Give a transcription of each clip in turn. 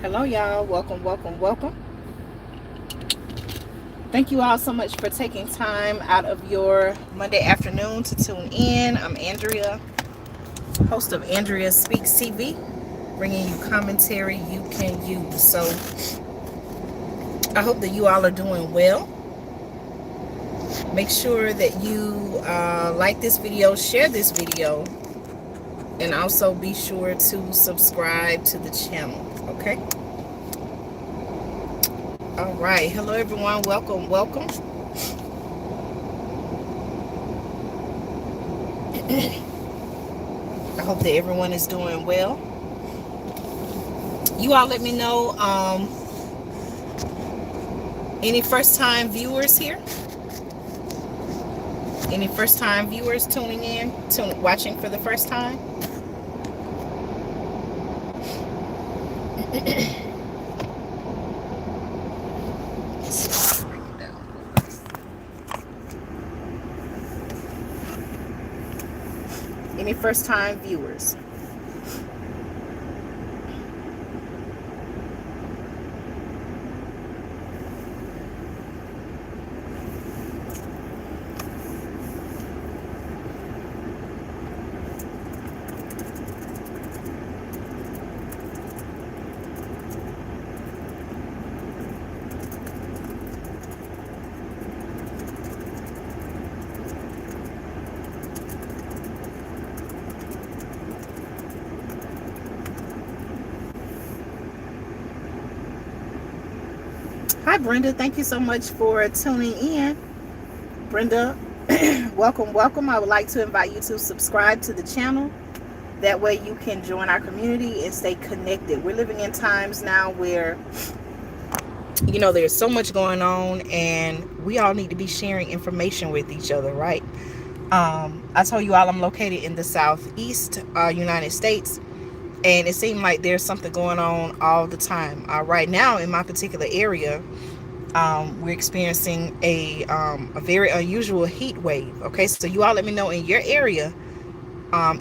Hello, y'all. Welcome, welcome, welcome. Thank you all so much for taking time out of your Monday afternoon to tune in. I'm Andrea, host of Andrea Speaks TV, bringing you commentary you can use. So I hope that you all are doing well. Make sure that you like this video, share this video, and also be sure to subscribe to the channel. Okay? All right. Hello, everyone. Welcome, welcome. I hope that everyone is doing well. You all let me know any first time viewers here, any first time viewers tuning in, watching for the first time. Any first time viewers. Hi, Brenda. Thank you so much for tuning in. Brenda, welcome, welcome. I would like to invite you to subscribe to the channel. That way you can join our community and stay connected. We're living in times now where, there's so much going on and we all need to be sharing information with each other, right? I told you all I'm located in the Southeast United States. And it seemed like there's something going on all the time. Right now, in my particular area, we're experiencing a very unusual heat wave. Okay, so you all let me know in your area.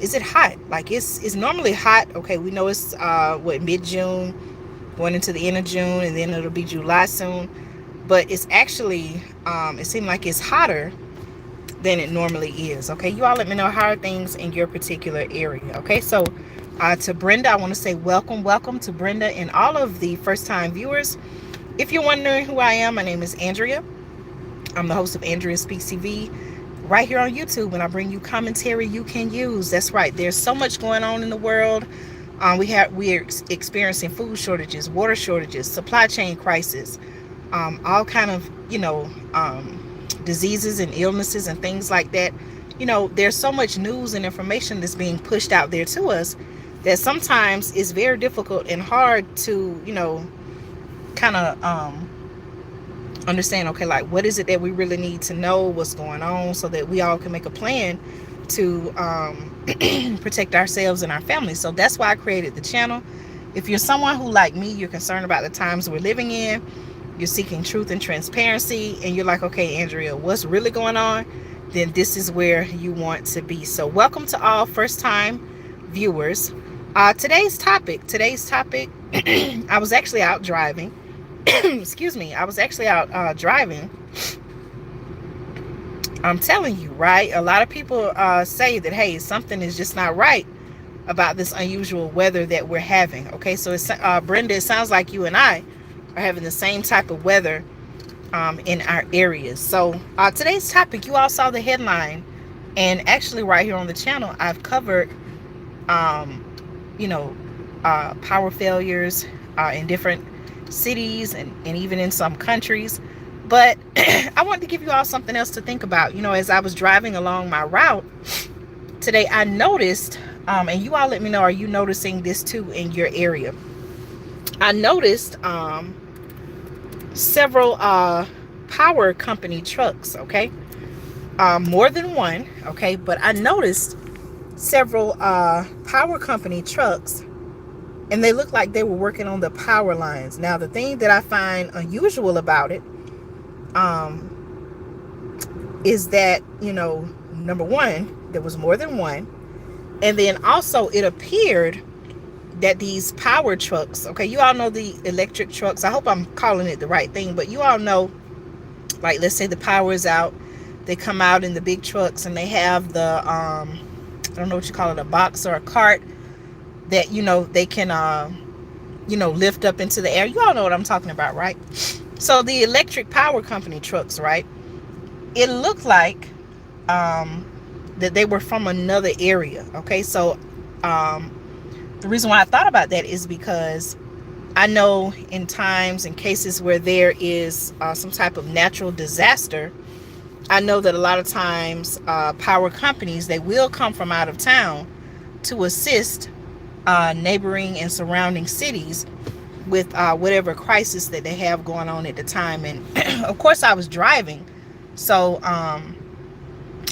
Is it hot? Like it's normally hot. Okay, we know it's mid-June, going into the end of June, and then it'll be July soon. But it's actually it seems like it's hotter than it normally is. Okay, you all let me know how are things in your particular area. Okay, so to Brenda, I want to say welcome to Brenda and all of the first time viewers. If you're wondering who I am, my name is Andrea. I'm the host of Andrea Speaks TV right here on YouTube, and I bring you commentary you can use. That's right, there's so much going on in the world. We're experiencing food shortages, water shortages, supply chain crisis, all kind of diseases and illnesses and things like that. There's so much news and information that's being pushed out there to us that sometimes it's very difficult and hard to kind of understand, okay, like what is it that we really need to know what's going on so that we all can make a plan to protect ourselves and our families. So that's why I created the channel. If you're someone who, like me, you're concerned about the times we're living in, you're seeking truth and transparency, and you're like, okay, Andrea, what's really going on? Then this is where you want to be. So welcome to all first time viewers. Today's topic, I was actually out driving. Excuse me, I was actually out driving. I'm telling you, right? A lot of people say that, hey, something is just not right about this unusual weather that we're having. Okay, so it's, Brenda, it sounds like you and I are having the same type of weather in our areas. So today's topic, you all saw the headline, and actually right here on the channel, I've covered, power failures in different cities and even in some countries. But I wanted to give you all something else to think about. As I was driving along my route today, I noticed, and you all let me know, are you noticing this too in your area? I noticed several power company trucks, okay? More than one, okay? But I noticed several power company trucks, and they looked like they were working on the power lines. Now, the thing that I find unusual about it is that, number one, there was more than one. And then also it appeared that these power trucks, okay, you all know the electric trucks. I hope I'm calling it the right thing, but you all know, like, let's say the power is out, they come out in the big trucks and they have the I don't know what you call it, a box or a cart that, you know, they can you know, lift up into the air. You all know what I'm talking about, right? So the electric power company trucks, right, it looked like that they were from another area. Okay, so the reason why I thought about that is because I know in times and cases where there is some type of natural disaster, I know that a lot of times power companies, they will come from out of town to assist neighboring and surrounding cities with whatever crisis that they have going on at the time. And of course I was driving, so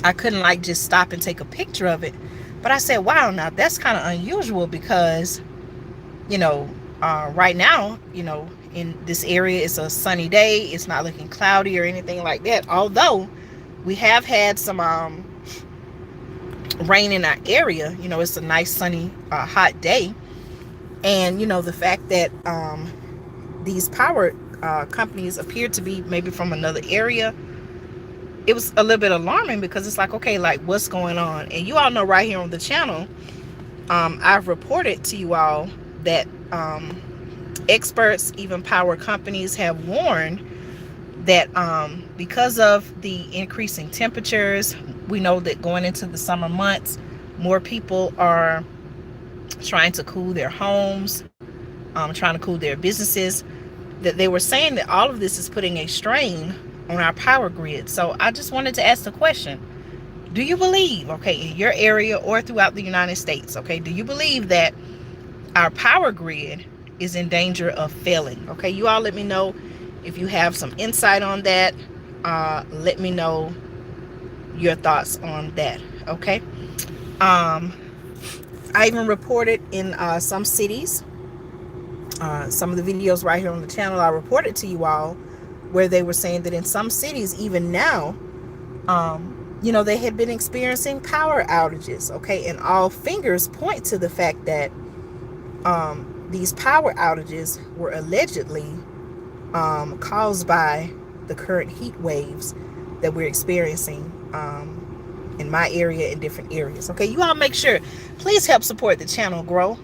I couldn't like just stop and take a picture of it. But I said, wow, now that's kind of unusual because, you know, right now, you know, in this area, it's a sunny day. It's not looking cloudy or anything like that. Although we have had some rain in our area. You know, it's a nice sunny hot day. And, you know, the fact that these power companies appear to be maybe from another area, it was a little bit alarming because it's like, okay, like what's going on? And you all know right here on the channel, I've reported to you all that experts, even power companies, have warned that because of the increasing temperatures, we know that going into the summer months, more people are trying to cool their homes, trying to cool their businesses, that they were saying that all of this is putting a strain on our power grid. So I just wanted to ask the question, do you believe, okay, in your area or throughout the United States, okay, do you believe that our power grid is in danger of failing? Okay, you all let me know if you have some insight on that. Let me know your thoughts on that. Okay, I even reported in some cities, some of the videos right here on the channel, I reported to you all where they were saying that in some cities, even now, you know, they had been experiencing power outages. Okay, and all fingers point to the fact that these power outages were allegedly caused by the current heat waves that we're experiencing in my area and different areas. Okay, you all make sure, please help support the channel grow,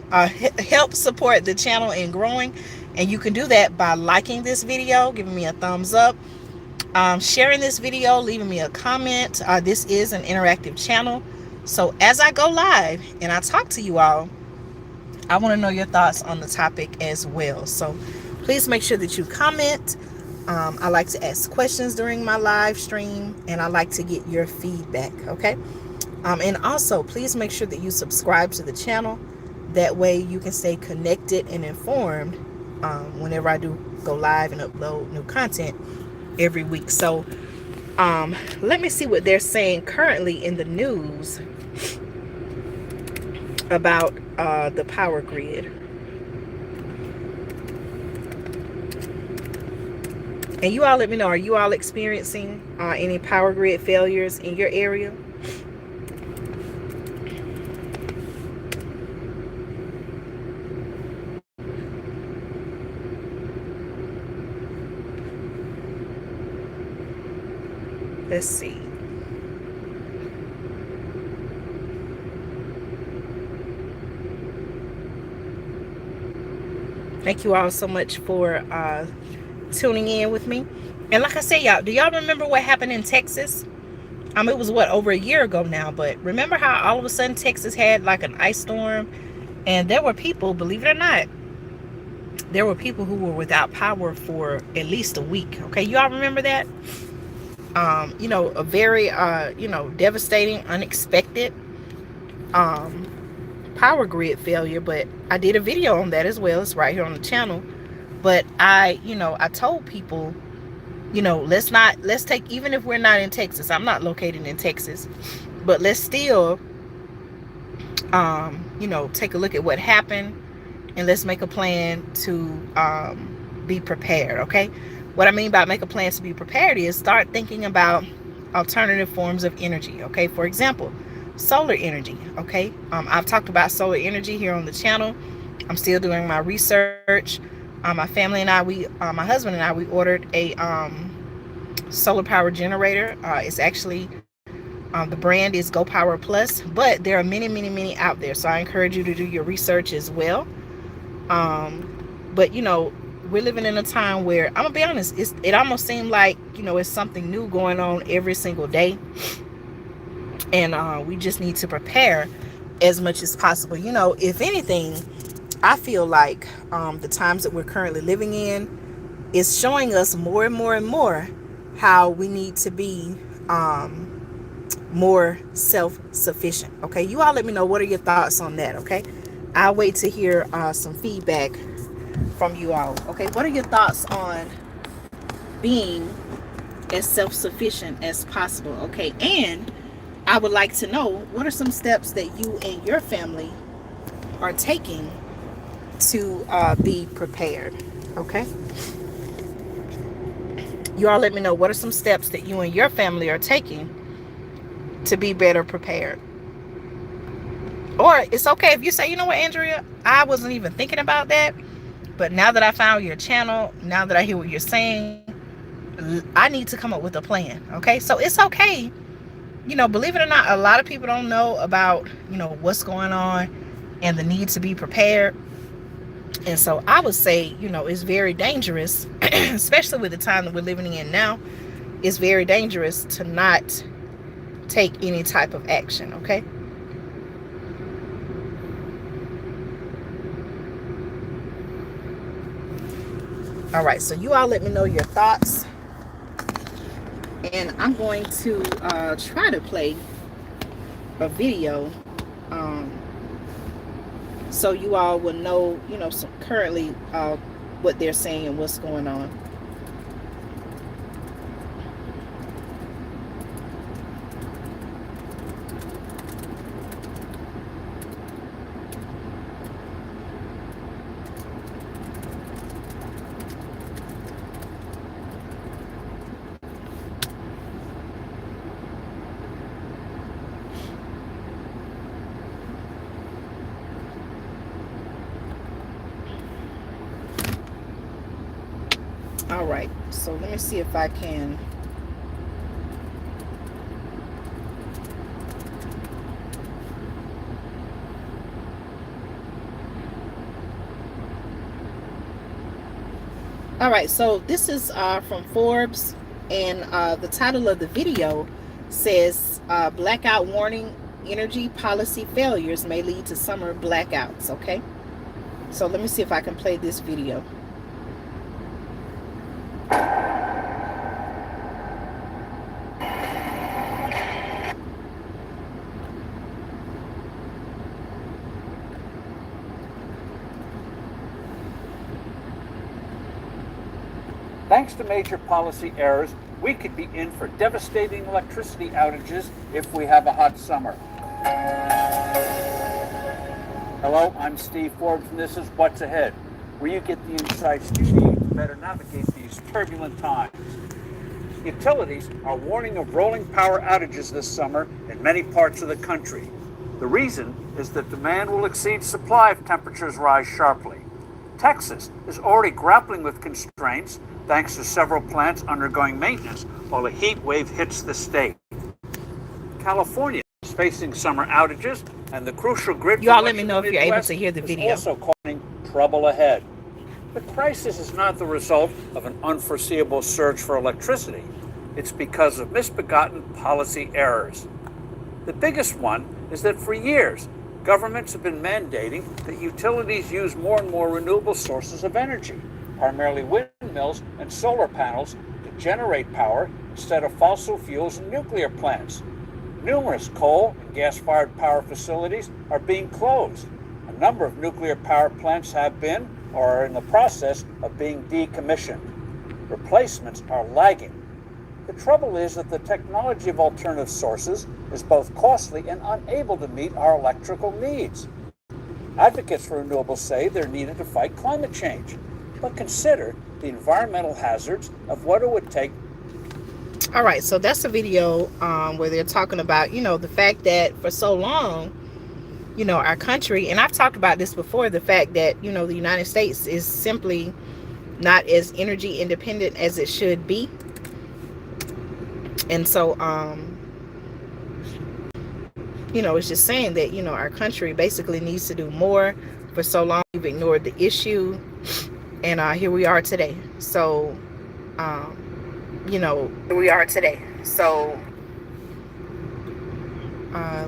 help support the channel in growing. And you can do that by liking this video, giving me a thumbs up, sharing this video, leaving me a comment. This is an interactive channel, so as I go live and I talk to you all, I want to know your thoughts on the topic as well. So please make sure that you comment. I like to ask questions during my live stream, and I like to get your feedback. Okay, and also please make sure that you subscribe to the channel. That way you can stay connected and informed whenever I do go live and upload new content every week. So let me see what they're saying currently in the news about the power grid. And you all let me know, are you all experiencing any power grid failures in your area? Let's see. Thank you all so much for tuning in with me. And like I said, y'all, do y'all remember what happened in Texas? It was what, over a year ago now, but remember how all of a sudden Texas had like an ice storm, and there were people, believe it or not, there were people who were without power for at least a week. Okay, you all remember that? You know, a very you know, devastating, unexpected power grid failure. But I did a video on that as well. It's right here on the channel. But I told people, you know, let's take, even if we're not in Texas, I'm not located in Texas, but let's still you know, take a look at what happened, and let's make a plan to be prepared. Okay, what I mean by make a plan to be prepared is start thinking about alternative forms of energy. Okay, for example, solar energy. Okay, I've talked about solar energy here on the channel. I'm still doing my research. My family and I, my husband and I, we ordered a solar power generator. It's actually the brand is Go Power Plus, but there are many, many, many out there. So I encourage you to do your research as well. But we're living in a time where, I'm gonna be honest, it almost seemed like it's something new going on every single day, and we just need to prepare as much as possible. If anything, I feel like the times that we're currently living in is showing us more and more and more how we need to be more self-sufficient. Okay, you all let me know, what are your thoughts on that? Okay, I'll wait to hear some feedback from you all. Okay, what are your thoughts on being as self-sufficient as possible? Okay, and I would like to know, what are some steps that you and your family are taking to be prepared? Okay, you all let me know, what are some steps that you and your family are taking to be better prepared? Or it's okay if you say, you know what, Andrea, I wasn't even thinking about that, but now that I found your channel, now that I hear what you're saying, I need to come up with a plan. Okay, so it's okay. Believe it or not, a lot of people don't know about what's going on and the need to be prepared. And so I would say, it's very dangerous, especially with the time that we're living in now. It's very dangerous to not take any type of action. Okay, all right, so you all let me know your thoughts, and I'm going to try to play a video so you all will know currently what they're saying and what's going on. All right, so let me see if I can all right, so this is from Forbes, and the title of the video says blackout warning, energy policy failures may lead to summer blackouts. Okay, so let me see if I can play this video. Thanks to major policy errors, we could be in for devastating electricity outages if we have a hot summer. Hello, I'm Steve Forbes, and this is What's Ahead, where you get the insights you need to better navigate these turbulent times. Utilities are warning of rolling power outages this summer in many parts of the country. The reason is that demand will exceed supply if temperatures rise sharply. Texas is already grappling with constraints thanks to several plants undergoing maintenance while a heat wave hits the state. California is facing summer outages, and the crucial grid you all let me know if you're able to hear the video. Is also causing trouble ahead. The crisis is not the result of an unforeseeable surge for electricity. It's because of misbegotten policy errors. The biggest one is that for years, governments have been mandating that utilities use more and more renewable sources of energy, primarily windmills and solar panels, to generate power instead of fossil fuels and nuclear plants. Numerous coal and gas-fired power facilities are being closed. A number of nuclear power plants have been or are in the process of being decommissioned. Replacements are lagging. The trouble is that the technology of alternative sources is both costly and unable to meet our electrical needs. Advocates for renewables say they're needed to fight climate change, but consider the environmental hazards of what it would take. All right, so that's a video where they're talking about, the fact that for so long, you know, our country. And I've talked about this before, the fact that, you know, the United States is simply not as energy independent as it should be. And so, you know, it's just saying that, you know, our country basically needs to do more. For so long, we've ignored the issue. And here we are today. So, you know, here we are today. So,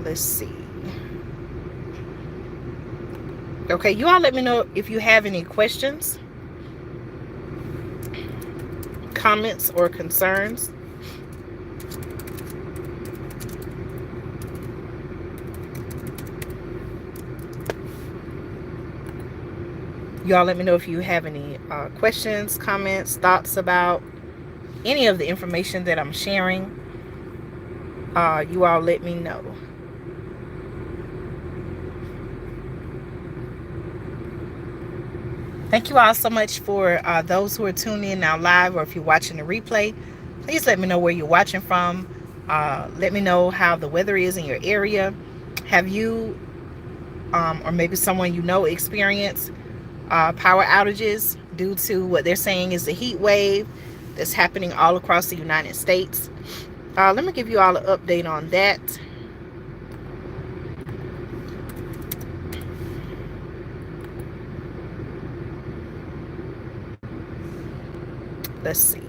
let's see. Okay, you all let me know if you have any questions, comments, or concerns. Y'all let me know if you have any questions, comments, thoughts about any of the information that I'm sharing. You all let me know. Thank you all so much for those who are tuned in now live, or if you're watching the replay, please let me know where you're watching from. Let me know how the weather is in your area. Have you or maybe someone you know experienced power outages due to what they're saying is the heat wave that's happening all across the United States? Let me give you all an update on that. Let's see.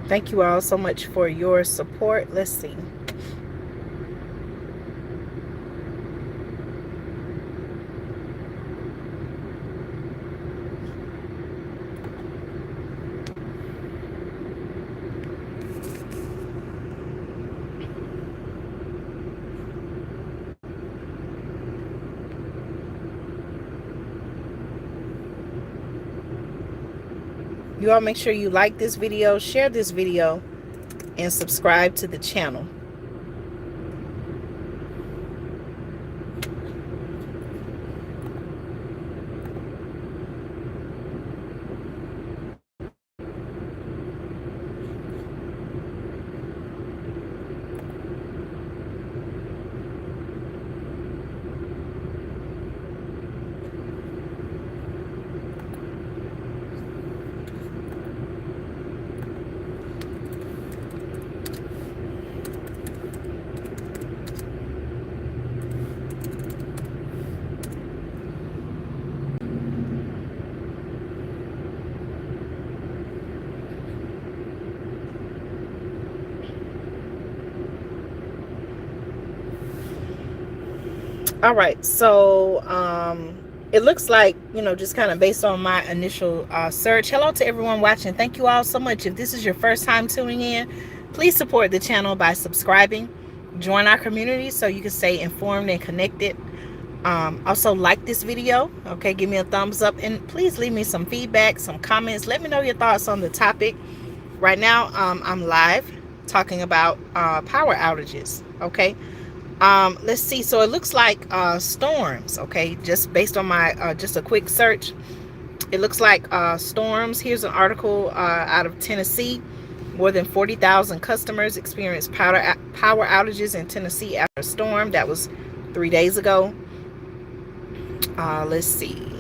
Thank you all so much for your support. Let's see. You all make sure you like this video, share this video, and subscribe to the channel. All right, so it looks like, you know, just kind of based on my initial search. Hello to everyone watching. Thank you all so much. If this is your first time tuning in, please support the channel by subscribing. Join our community so you can stay informed and connected. Also like this video. Okay, give me a thumbs up, and please leave me some feedback, some comments. Let me know your thoughts on the topic. Right now, I'm live talking about power outages. Okay. Let's see. So it looks like storms. Okay, just based on my just a quick search, it looks like storms. Here's an article out of Tennessee. More than 40,000 customers experienced power outages in Tennessee after a storm. That was 3 days ago. Let's see.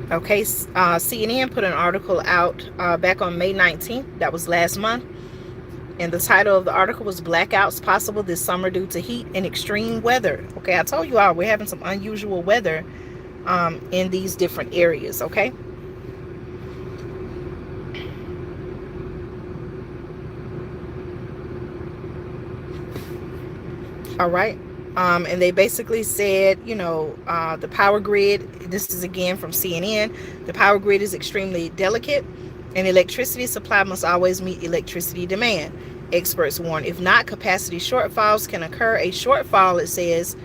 Okay, CNN put an article out back on May 19th. That was last month. And the title of the article was "Blackouts Possible This Summer Due to Heat and Extreme Weather." Okay, I told you all we're having some unusual weather in these different areas, okay? All right. And they basically said, you know, the power grid, this is again from CNN, the power grid is extremely delicate and electricity supply must always meet electricity demand. Experts warn if not, capacity shortfalls can occur. A shortfall, it says,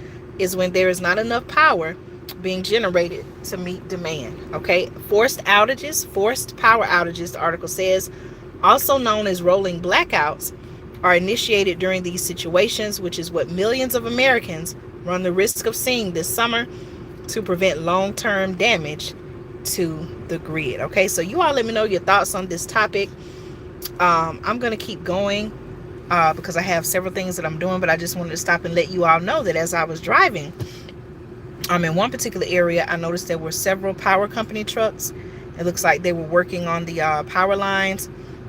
is when there is not enough power being generated to meet demand. Okay, forced power outages, the article says, also known as rolling blackouts, are initiated during these situations, which is what millions of Americans run the risk of seeing this summer to prevent long-term damage to the grid. Okay, so you all let me know your thoughts on this topic. I'm going to keep going because I have several things that I'm doing, but I just wanted to stop and let you all know that as I was driving, in one particular area, I noticed there were several power company trucks. It looks like they were working on the power lines,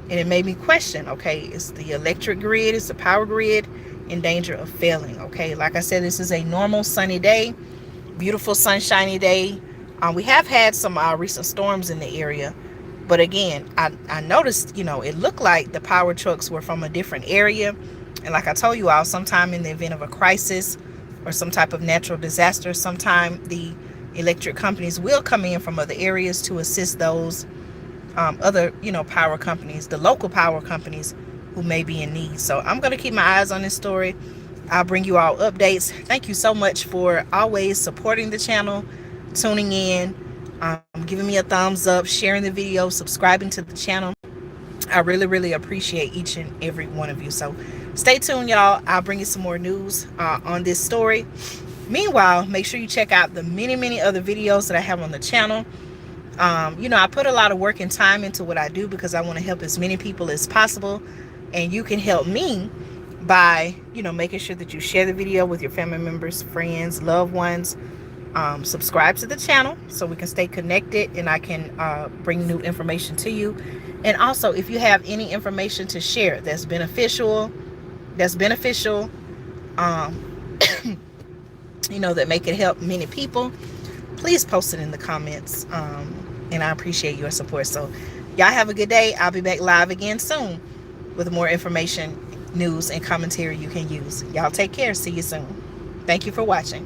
and it made me question, okay, is the electric grid, is the power grid in danger of failing? Okay, like I said, this is a normal sunny day, beautiful sunshiny day. We have had some recent storms in the area, but again, I noticed, it looked like the power trucks were from a different area. And like I told you all, sometime in the event of a crisis or some type of natural disaster, sometime the electric companies will come in from other areas to assist those other, power companies, the local power companies who may be in need. So I'm going to keep my eyes on this story. I'll bring you all updates. Thank you so much for always supporting the channel, tuning in, giving me a thumbs up, sharing the video, subscribing to the channel. I really, really appreciate each and every one of you. So stay tuned, y'all. I'll bring you some more news on this story. Meanwhile, make sure you check out the many, many other videos that I have on the channel. I put a lot of work and time into what I do because I want to help as many people as possible. And you can help me by, making sure that you share the video with your family members, friends, loved ones. Subscribe to the channel so we can stay connected and I can bring new information to you. And also, if you have any information to share that's beneficial, that make it help many people, please post it in the comments. And I appreciate your support. So y'all have a good day. I'll be back live again soon with more information, news, and commentary you can use. Y'all take care. See you soon. Thank you for watching.